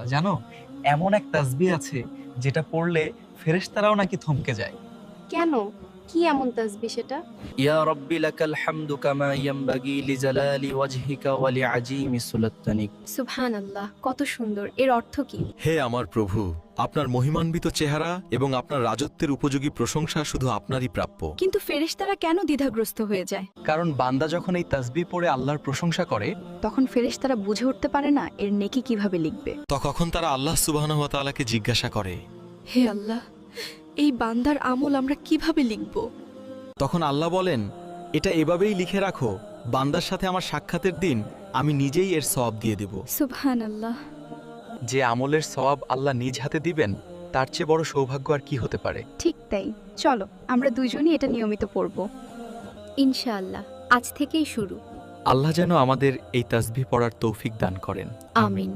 জানো, এমন এক তাসবিহ আছে যেটা পড়লে ফেরেশতারাও নাকি থমকে যায়। কেন? কি এমন তাসবিহ সেটা? ইয়া রব্বি লাকাল হামদু কামা ইয়ানবাগি লিজালালি ওয়াজহিকা ওয়া লিআজিমি সুলাতানিক। সুবহানাল্লাহ, কত সুন্দর। এর অর্থ কি? হে আমার প্রভু, আপনার মহিমান্বিত চেহারা এবং আপনার রাজত্বের উপযোগী প্রশংসা শুধু আপনারই প্রাপ্য। কিন্তু ফেরেশতারা কেন দ্বিধাগ্রস্ত হয়ে যায়? কারণ বান্দা যখন এই তাসবিহ পড়ে আল্লাহর প্রশংসা করে, তখন ফেরেশতারা বুঝে উঠতে পারে না এর নেকি কিভাবে লিখবে। তখন তারা আল্লাহ সুবহানাহু ওয়া তাআলাকে জিজ্ঞাসা করে। হে আল্লাহ, এই বান্দার আমল আমরা কিভাবে লিখব? তখন আল্লাহ বলেন, এটা এভাবেই লিখে রাখো, বান্দার সাথে আমার সাক্ষাতের দিন আমি নিজেই এর সওয়াব দিয়ে দেব। সুবহানাল্লাহ। যে আমলের সওয়াব আল্লাহ নিজ হাতে দিবেন, তার চেয়ে বড় সৌভাগ্য আর কি হতে পারে। ঠিক তাই, চলো আমরা দুজনই এটা নিয়মিত পড়ব। ইনশাআল্লাহ, আজ থেকেই শুরু। আল্লাহ যেন আমাদের এই তাসবিহ পড়ার তৌফিক দান করেন। আমিন।